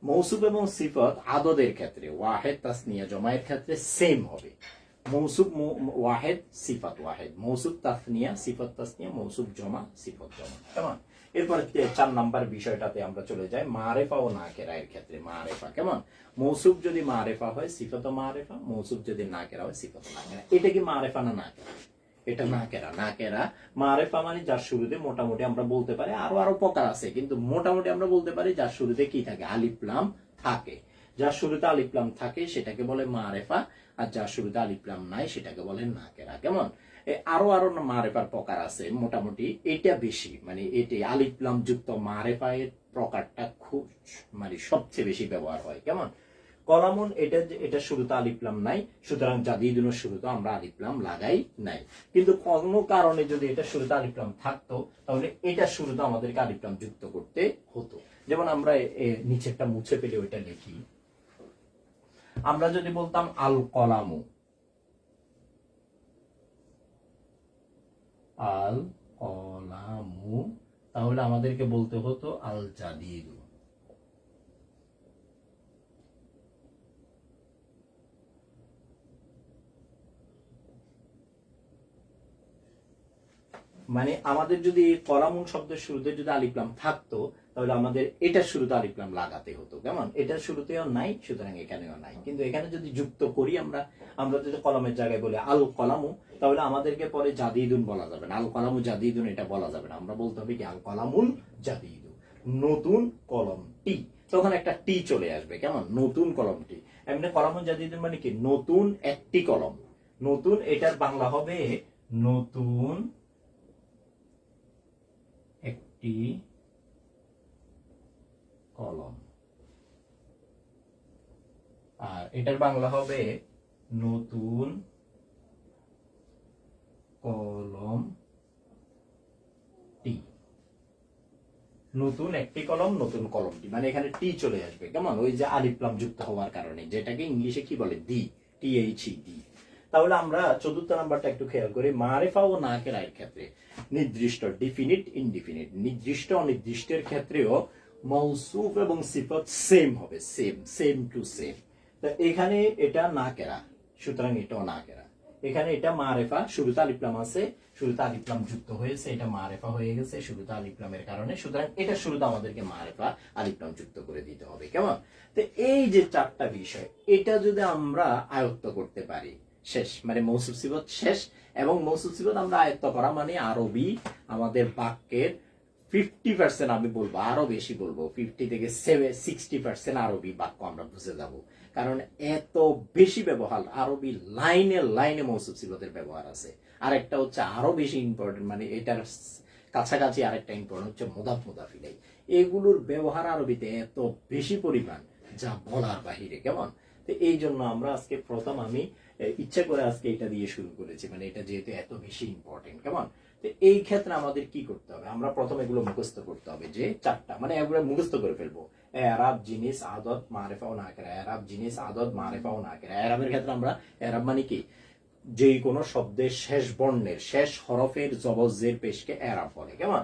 মৌসুফ এবং সিফাত আদদের ক্ষেত্রে, ওয়াহেদ তাসনিয়া জমায়ের ক্ষেত্রে সেম হবে। মৌসুফ ওয়াহেদ, সিফাত ওয়াহেদ। মৌসুফ তাসনিয়া, সিফাত তাসনিয়া, মৌসুফ জমা, সিফাত জমা। কেমন? এরপর 4 নাম্বার বিষয়টাতে আমরা চলে যাই, মারেফা ও নাকেরা এর ক্ষেত্রে। মারেফা কেমন? মৌসুফ যদি মারেফা হয় সিফাত মারেফা, মৌসুফ যদি নাকেরা হয় সিফাত নাকেরা। এটা কি মারেফা না নাকেরা? এটা নাকেরা। নাকেরা মারেফা মানে যার শুরুতে মোটামুটি আমরা বলতে পারি, আরো আরো প্রকার আছে, কিন্তু মোটামুটি আমরা বলতে পারি যার শুরুতে কি থাকে? আলিফ লাম থাকে। যার শুরুতে আলিফ লাম থাকে সেটাকে বলে মারেফা, আর যার শুরুতে আলিফ লাম নাই সেটাকে বলে নাকেরা। কেমন? আরো আরো মারেফার প্রকার আছে, মোটামুটি এটা বেশি, মানে এটি আলিফ লাম যুক্ত মারেফা এর প্রকারটা খুব মানে সবচেয়ে বেশি ব্যবহার হয়। কেমন? কলামুন এটা শুরুতে আলিফ লাম নাই, সুতরাং জাদিদুনের শুরুতে আমরা আলিফ লাম লাগাই নাই। কিন্তু কোনো কারণে যদি এটা শুরুতে আলিফ লাম থাকতো তাহলে এটা শুরুতে আমাদেরকে আলিফ লাম যুক্ত করতে হতো। যেমন আমরা নিচেরটা মুছে ফেলে ওইটা লিখি। আমরা যদি বলতাম আল কলামু, আল কলামু, তাহলে আমাদেরকে বলতে হতো আল জাদিদু। মানে আমাদের যদি কলামুন শব্দের শুরুতে যদি আলিফ লাম থাকতো তাহলে আমাদের এটার শুরুতে আলিফ লাম লাগাতে হতো। কেমন? এটার শুরুতেও নাই, সুতরাং এখানেও নাই। কিন্তু এখানে যদি যুক্ত করি আমরা যদি কলমের জায়গায় বলি আল কলামু, তাহলে আমাদেরকে পরে জাদিদুন বলা যাবে না, আল কলামু জাদিদুন এটা বলা যাবে না। আমরা বলতে হবে কি আল কলামুল জাদিদু, নতুন কলমটি। তখন একটা টি চলে আসবে। কেমন? নতুন কলমটি। এমনি কলামুল জাদিদুন মানে কি? নতুন একটি কলম। নতুন, এটার বাংলা হবে নতুন একটি কলম, আর এটার বাংলা হবে নতুন কলমটি। নতুন একটি কলম, নতুন কলমটি, মানে এখানে টি চলে আসবে। কেমন? ওই যে আলিফ লাম যুক্ত হওয়ার কারণে, যেটাকে ইংলিশে কি বলে? দি, টিএইচই, দি। তাহলে আমরা চতুর্থ নাম্বারটা একটু খেয়াল করি। মারেফা ও নাকেরা এর ক্ষেত্রে নির্দিষ্ট, ডিফিনিট, ইনডিফিনিট, নির্দিষ্ট অনির্দিষ্টের ক্ষেত্রেও মৌসুফ এবং সিফত সেম হবে, সেম টু সেম। তো এখানে এটা নাকেরা, সুতরাং এটাও নাকেরা। এখানে এটা মারেফা, শুরুতে আলিফ লাম আছে, শুরুতে আলিফ লাম যুক্ত হয়েছে, এটা মারেফা হয়ে গেছে শুরুতে আলিফ লামের কারণে, সুতরাং এটা শুরুতে আমাদেরকে মারেফা আলিফ লাম যুক্ত করে দিতে হবে। কেমন? তো এই যে চারটা বিষয়, এটা যদি আমরা আয়ত্ত করতে পারি, শেষ, মানে মৌসুফ সিফত শেষ। এবং মৌসুফ সিফত আমরা আয়ত্ত করা মানে আরবি আমাদের বাক্যের 50%, আমি বলবো আরো বেশি বলবো, 50 থেকে 60% আরবি বাক্য আমরা বুঝে যাব। কারণ এত বেশি ব্যবহার, আরবি লাইনে লাইনে মৌসুফ সিফতের ব্যবহার আছে। আরেকটা হচ্ছে আরো বেশি ইম্পর্টেন্ট, মানে এটার কাছাকাছি আরেকটা ইম্পর্টেন্ট হচ্ছে মুদাফ মুদাফ ইলাইহি। এগুলোর ব্যবহার আরবিতে এত বেশি পরিমাণ যা বলার বাহিরে। কেমন? তো এই জন্য আমরা আজকে প্রথম আমি ইচ্ছা করে আজকে এটা দিয়ে শুরু করেছি, মানে এটা যেহেতু এত বেশি ইম্পর্টেন্ট। কেমন? তো এই ক্ষেত্রে আমাদের কি করতে হবে? আমরা প্রথম এগুলো মুখস্থ করতে হবে, যে চারটা, মানে এগুলো মুখস্থ করে ফেলবো। এরাব, জিনিস, আদত, মারেফা ও নাকেরা। এরাব, জিনিস, আদত, মারেফা ও নাকেরা। এরাবের ক্ষেত্রে আমরা, এরাব মানে কি? যে কোনো শব্দের শেষ বর্ণের, শেষ হরফের জবজের পেশকে এরাব বলে। কেমন?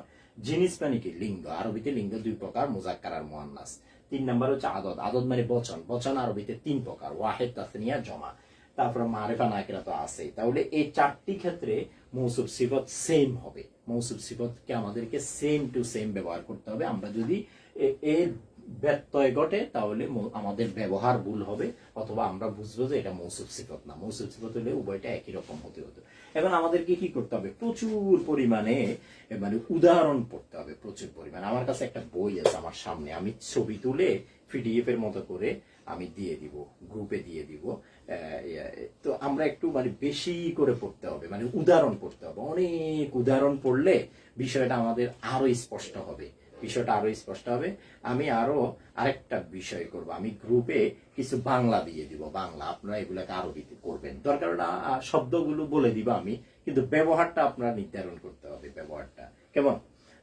জিনিস মানে কি? লিঙ্গ। আরবিতে লিঙ্গ দুই প্রকার, মুজাক্কার আর মুআন্নাস। 3 নাম্বার হচ্ছে আদত। আদত মানে বচন। বচন আরবিতে 3 প্রকার, ওয়াহিদ, তাসনিয়া, জমা। তারপর মারেফা, নাকিরা তো আছেই। তাহলে এই চারটি ক্ষেত্রে মৌসুফ সিফত সেম হবে। মৌসুফ সিফতকে আমাদেরকে সেম টু সেম ব্যবহার করতে হবে। আমরা যদি এর ব্যত্যয় ঘটে তাহলে আমাদের ব্যবহার ভুল হবে, অথবা আমরা বুঝবো যে এটা মৌসুফ সিফত না। মৌসুফ সিফত হলে উভয়টা একই রকম হতে হতো। এখন আমাদেরকে কি করতে হবে? প্রচুর পরিমাণে মানে উদাহরণ পড়তে হবে, প্রচুর পরিমাণে। আমার কাছে একটা বই আছে আমার সামনে, আমি ছবি তুলে পিডিএফ এর মতো করে আমি দিয়ে দিব, গ্রুপে দিয়ে দিব। তো আমরা একটু মানে বেশি করে পড়তে হবে, মানে উদাহরণ পড়তে হবে। অনেক উদাহরণ পড়লে বিষয়টা আমাদের আরো স্পষ্ট হবে, বিষয়টা আরো স্পষ্ট হবে। আমি আরো আরেকটা বিষয় করব, আমি গ্রুপে কিছু বাংলা দিয়ে দিব, বাংলা, আপনারা এগুলাকে আরবিতে করবেন। দরকার না শব্দগুলো বলে দিব আমি, কিন্তু ব্যবহারটা আপনারা নির্ধারণ করতে হবে, ব্যবহারটা। কেমন?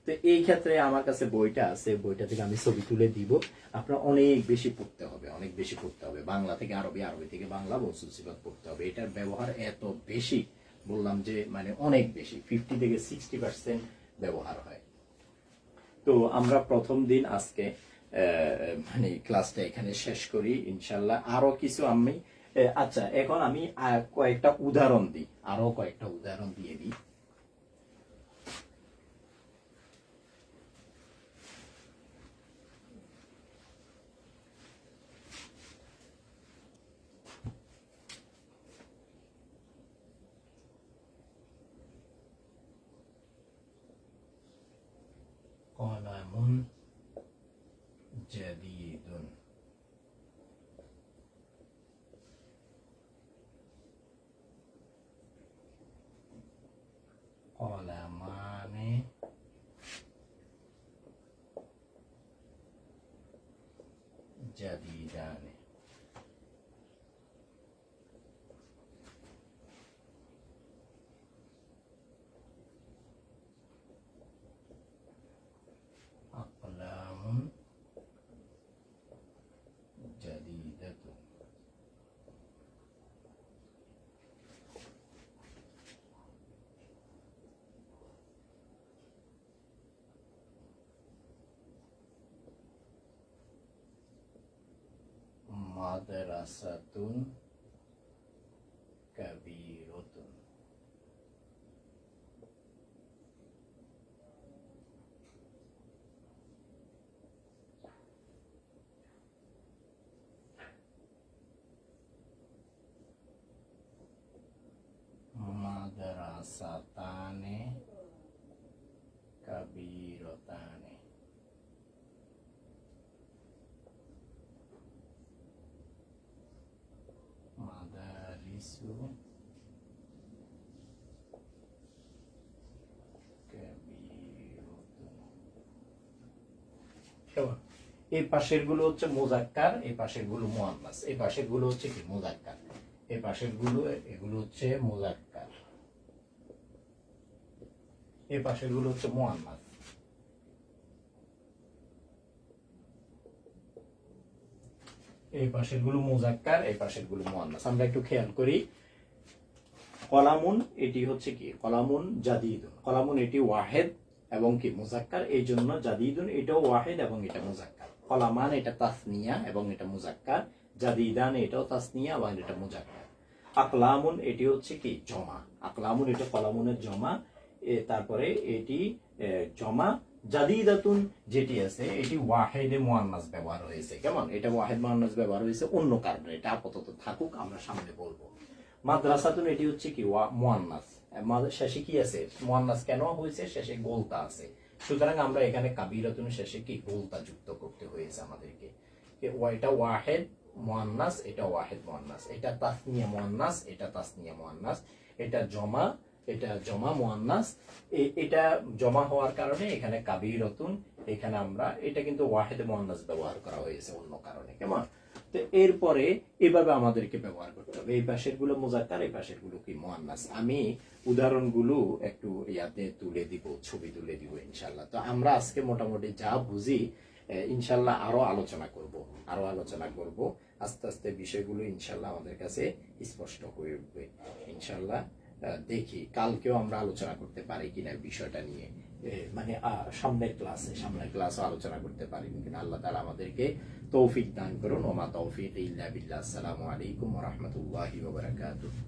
তো এই ক্ষেত্রে আমার কাছে বইটা আছে, বইটা থেকে আমি ছবি তুলে দিব। আপনার অনেক বেশি পড়তে হবে, অনেক বেশি পড়তে হবে। বাংলা থেকে আরবি, আরবি থেকে বাংলা, মৌসুফ সিফাত পড়তে হবে। এটার ব্যবহার এত বেশি, বললাম যে মানে অনেক বেশি, 50 থেকে 60% ব্যবহার হয়। তো আমরা প্রথম দিন আজকে মানে ক্লাসটা এখানে শেষ করি ইনশাল্লাহ। আরো কিছু আমি আচ্ছা, এখন আমি কয়েকটা উদাহরণ দিই, আরো কয়েকটা উদাহরণ দিয়ে দিই। কলামুন জাদীদুন। জাদিদানে। আকলামুন জাদিদাতুন। মাদ্রাসাতুন কাবীরাতুন। মাদ্রাসাতানে কাবীরাতানে। মাদারিসু কাবীরাতুন। এই পাশের গুলো হচ্ছে মুজাক্কার, এই পাশের গুলো মুআন্নাস। এই পাশের গুলো হচ্ছে কি মুজাক্কার, এই পাশের গুলো এগুলো হচ্ছে মুজাক্কার, এই পাশের গুলো হচ্ছে মুআন্নাস। এই পাশের গুলো মুজাক্কার, এই পাশের গুলো মুআন্নাস। আমরা একটু খেয়াল করি। কলামুন এটি হচ্ছে কি কলামুন জাদিদুন। কলামুন এটি ওয়াহেদ এবং কি মুজাক্কার, এই জন্য জাদিদুন এটাও ওয়াহেদ এবং এটা মুজাক্কার। কলামান এটা তাসনিয়া এবং এটা মুজাক্কার। জাদিদান এটাও তাসনিয়া এবং এটা মুজাক্কার। আকলামুন এটি হচ্ছে কি জমা। আকলামুন এটা কলামুনের জমা। তারপরে এটি জমা। জাদিদাতুন যেটি আছে এটি ওয়াহেদে মুআন্নাস ব্যবহার হয়েছে। কেমন? এটা ওয়াহেদ মুআন্নাস ব্যবহার হয়েছে অন্য কারণে, এটা আপাতত থাকুক, আমরা সামনে বলবো। মাদ্রাসাতুন এটি হচ্ছে কি মুআন্নাস। শেষে কি আছে? মুআন্নাস কেন হয়েছে? শেষে গোলতা আছে, সুতরাং আমরা এখানে কাবীরাতুন শেষে কি গোলতা যুক্ত করতে হয়েছে আমাদেরকে। এটা ওয়াহেদ মুআন্নাস, এটা ওয়াহেদ মুআন্নাস। এটা তাসনিয়া মুআন্নাস, এটা তাসনিয়া মুআন্নাস। এটা জমা, এটা জমা মুআন্নাস। এটা জমা হওয়ার কারণে এখানে কাবীরাতুন, এখানে আমরা এটা কিন্তু ওয়াহেদ মুআন্নাস ব্যবহার করা হয়েছে অন্য কারণে। কেমন? তো এরপরে এভাবে আমাদেরকে ব্যবহার করতে হবে। এই পাশের গুলো মুজাক্কার, এই পাশের গুলো কি মুআন্নাস। আমি উদাহরণগুলো একটু ইয়াতে তুলে দিব, ছবি তুলে দিব ইনশাআল্লাহ। তো আমরা আজকে মোটামুটি যা বুঝি ইনশাআল্লাহ আরো আলোচনা করব। আস্তে আস্তে বিষয়গুলো ইনশাআল্লাহ আমাদের কাছে স্পষ্ট হয়ে উঠবে ইনশাআল্লাহ। দেখি কালকেও আমরা আলোচনা করতে পারি কিনা বিষয়টা নিয়ে, মানে সামনের ক্লাসে আলোচনা করতে পারি কিনা। আল্লাহ তাআলা আমাদেরকে তৌফিক দান করুন। ওমা তৌফিক ইল্লা বিল্লাহ। আসসালামু আলাইকুম ওয়া রাহমাতুল্লাহি ওয়া বারাকাতুহু।